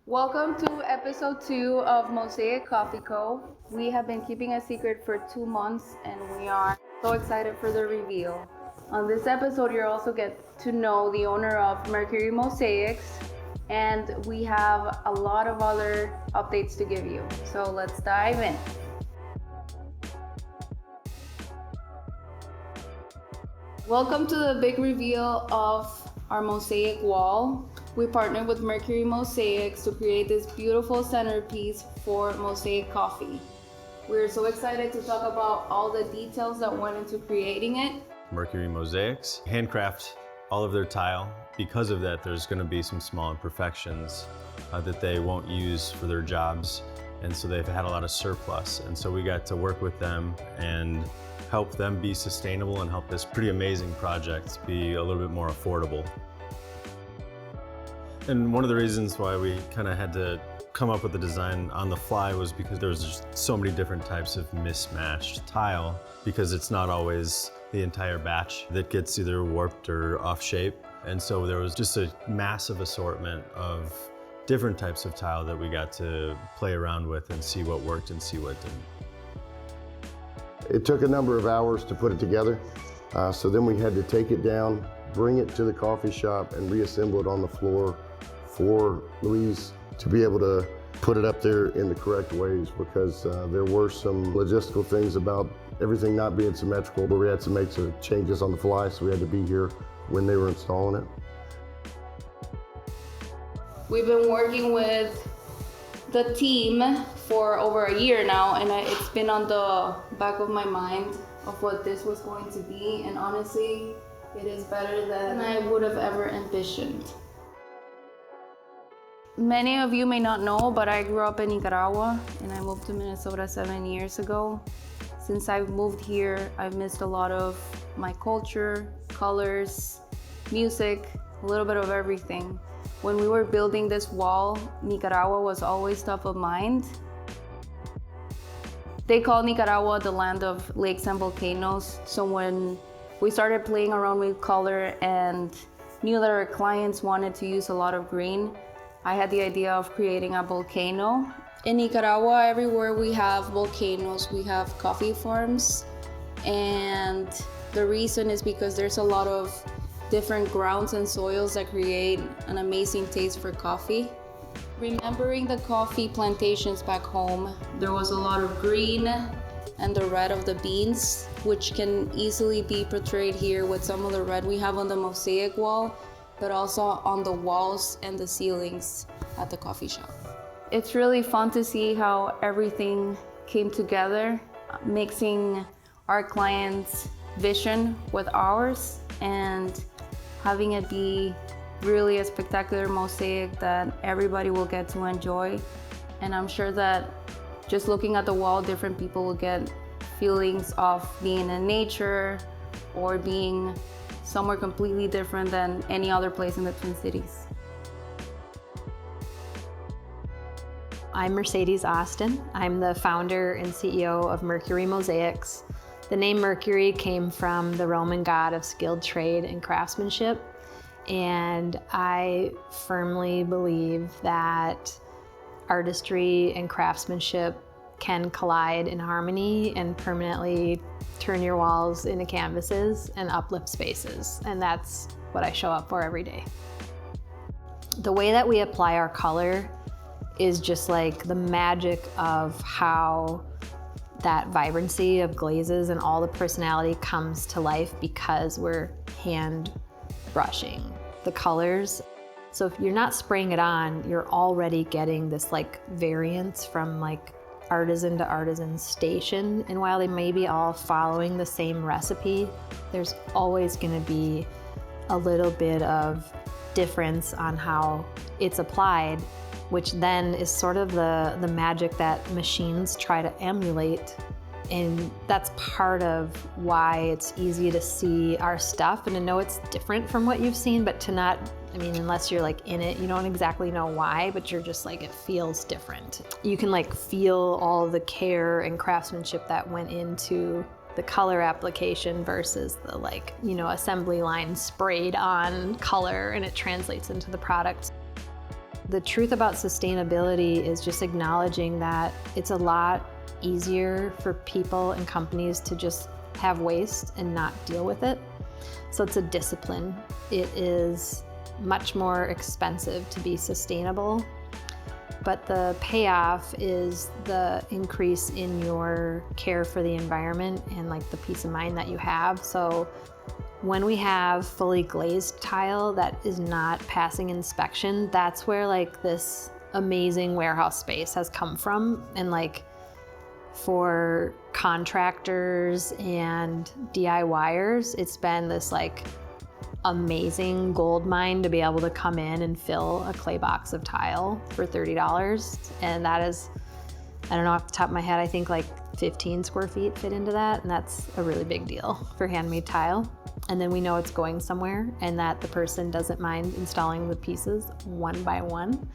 Welcome to episode 2 of Mosaic Coffee Co. We have been keeping a secret for 2 months and we are so excited for the reveal. On this episode, you'll also get to know the owner of Mercury Mosaics, and we have a lot of other updates to give you. So let's dive in. Welcome to the big reveal of our mosaic wall. We partnered with Mercury Mosaics to create this beautiful centerpiece for Mosaic Coffee. We're so excited to talk about all the details that went into creating it. Mercury Mosaics handcraft all of their tile. Because of that, there's going to be some small imperfections that they won't use for their jobs, and so they've had a lot of surplus. And so we got to work with them and help them be sustainable and help this pretty amazing project be a little bit more affordable. And one of the reasons why we kind of had to come up with the design on the fly was because there was just so many different types of mismatched tile, because it's not always the entire batch that gets either warped or off shape. And so there was just a massive assortment of different types of tile that we got to play around with and see what worked and see what didn't. It took a number of hours to put it together. So then we had to take it down, bring it to the coffee shop and reassemble it on the floor for Louise to be able to put it up there in the correct ways, because there were some logistical things about everything not being symmetrical, but we had to make some changes on the fly, so we had to be here when they were installing it. We've been working with the team for over a year now, and it's been on the back of my mind of what this was going to be, and honestly, it is better than I would have ever envisioned. Many of you may not know, but I grew up in Nicaragua and I moved to Minnesota 7 years ago. Since I've moved here, I've missed a lot of my culture, colors, music, a little bit of everything. When we were building this wall, Nicaragua was always top of mind. They call Nicaragua the land of lakes and volcanoes. So when we started playing around with color and knew that our clients wanted to use a lot of green, I had the idea of creating a volcano. In Nicaragua, everywhere we have volcanoes, we have coffee farms. And the reason is because there's a lot of different grounds and soils that create an amazing taste for coffee. Remembering the coffee plantations back home, there was a lot of green and the red of the beans, which can easily be portrayed here with some of the red we have on the mosaic wall, but also on the walls and the ceilings at the coffee shop. It's really fun to see how everything came together, mixing our clients' vision with ours and having it be really a spectacular mosaic that everybody will get to enjoy. And I'm sure that just looking at the wall, different people will get feelings of being in nature or being somewhere completely different than any other place in the Twin Cities. I'm Mercedes Austin. I'm the founder and CEO of Mercury Mosaics. The name Mercury came from the Roman god of skilled trade and craftsmanship, and I firmly believe that artistry and craftsmanship can collide in harmony and permanently turn your walls into canvases and uplift spaces, and that's what I show up for every day. The way that we apply our color is just like the magic of how that vibrancy of glazes and all the personality comes to life because we're hand brushing the colors. So if you're not spraying it on, you're already getting this like variance from like artisan to artisan station. And while they may be all following the same recipe, there's always gonna be a little bit of difference on how it's applied, which then is sort of the magic that machines try to emulate. And that's part of why it's easy to see our stuff and to know it's different from what you've seen, but to not, I mean, unless you're like in it, you don't exactly know why, but you're just like, it feels different. You can like feel all the care and craftsmanship that went into the color application versus the like, you know, assembly line sprayed on color and it translates into the product. The truth about sustainability is just acknowledging that it's a lot easier for people and companies to just have waste and not deal with it. So it's a discipline. It is much more expensive to be sustainable, but the payoff is the increase in your care for the environment and like the peace of mind that you have. So when we have fully glazed tile that is not passing inspection, that's where like this amazing warehouse space has come from. And like for contractors and DIYers, it's been this like amazing gold mine to be able to come in and fill a clay box of tile for $30. And that is, I don't know off the top of my head, I think like 15 square feet fit into that. And that's a really big deal for handmade tile. And then we know it's going somewhere and that the person doesn't mind installing the pieces one by one.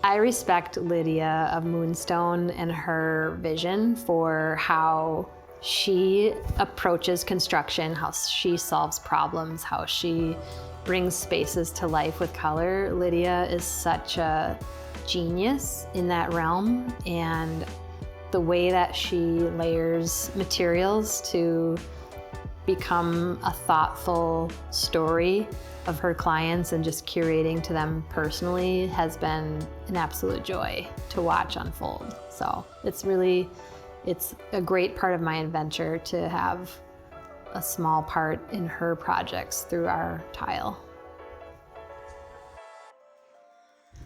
I respect Lydia of Moonstone and her vision for how she approaches construction, how she solves problems, how she brings spaces to life with color. Lydia is such a genius in that realm, and the way that she layers materials to become a thoughtful story of her clients and just curating to them personally has been an absolute joy to watch unfold. So it's a great part of my adventure to have a small part in her projects through our tile.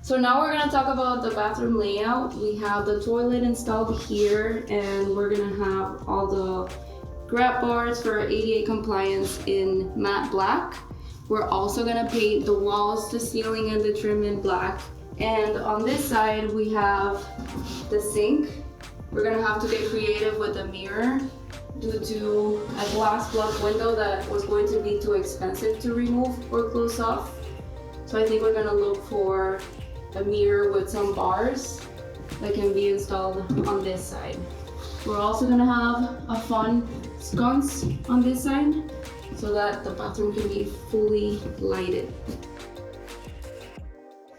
So now we're gonna talk about the bathroom layout. We have the toilet installed here, and we're gonna have all the grab bars for ADA compliance in matte black. We're also gonna paint the walls, the ceiling, and the trim in black. And on this side, we have the sink. We're gonna have to get creative with the mirror due to a glass block window that was going to be too expensive to remove or close off. So I think we're gonna look for a mirror with some bars that can be installed on this side. We're also gonna have a fun sconce on this side so that the bathroom can be fully lighted.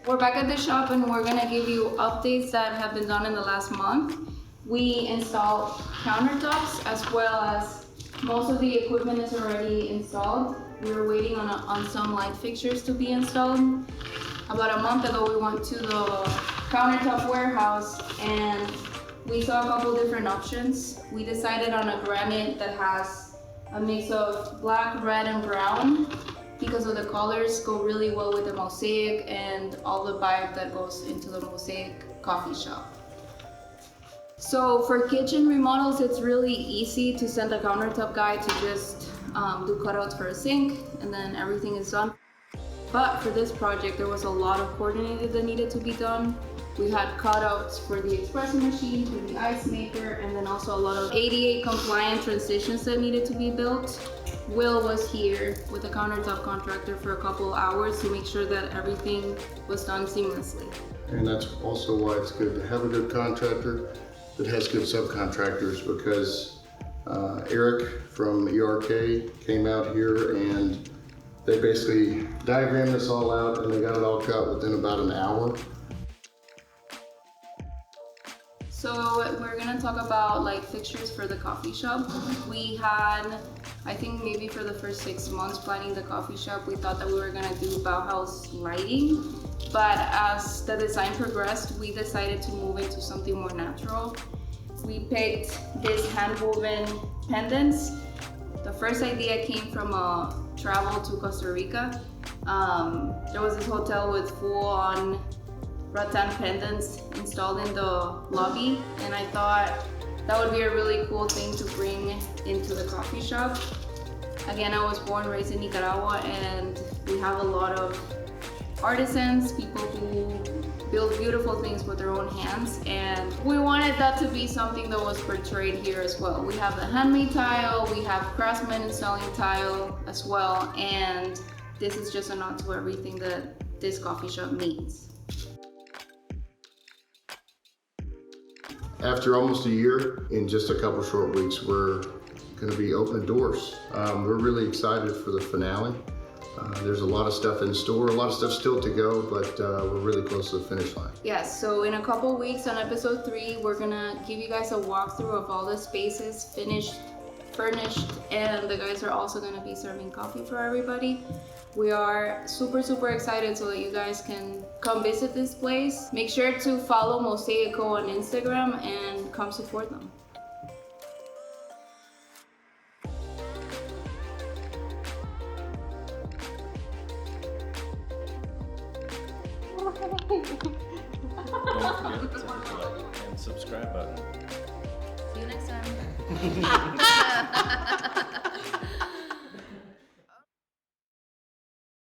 We're back at the shop and we're gonna give you updates that have been done in the last month. We installed countertops as well as most of the equipment is already installed. We're waiting on some light fixtures to be installed. About a month ago, we went to the countertop warehouse and we saw a couple different options. We decided on a granite that has a mix of black, red, and brown because of the colors go really well with the mosaic and all the vibe that goes into the Mosaic Coffee Shop. So for kitchen remodels, it's really easy to send a countertop guy to just do cutouts for a sink and then everything is done. But for this project, there was a lot of coordinating that needed to be done. We had cutouts for the espresso machine, for the ice maker, and then also a lot of ADA compliant transitions that needed to be built. Will was here with a countertop contractor for a couple of hours to make sure that everything was done seamlessly. And that's also why it's good to have a good contractor that has good subcontractors, because Eric from ERK came out here and they basically diagrammed this all out and they got it all cut within about an hour. So we're gonna talk about like fixtures for the coffee shop. We had, I think maybe for the first 6 months planning the coffee shop, we thought that we were gonna do Bauhaus lighting. But as the design progressed, we decided to move into something more natural. We picked this hand-woven pendants. The first idea came from a travel to Costa Rica. There was this hotel with full-on rattan pendants installed in the lobby, and I thought that would be a really cool thing to bring into the coffee shop. Again, I was born and raised in Nicaragua, and we have a lot of artisans, people who build beautiful things with their own hands, and we wanted that to be something that was portrayed here as well. We have the handmade tile, we have craftsmen installing tile as well, and this is just a nod to everything that this coffee shop means. After almost a year, in just a couple short weeks, we're going to be opening doors. We're really excited for the finale. There's a lot of stuff in store, a lot of stuff still to go, but we're really close to the finish line. Yes, so in a couple weeks on episode 3, we're gonna give you guys a walkthrough of all the spaces, finished, furnished, and the guys are also gonna be serving coffee for everybody. We are super excited so that you guys can come visit this place. Make sure to follow Mosaic Co on Instagram and come support them. Don't forget to hit the like and subscribe button. See you next time.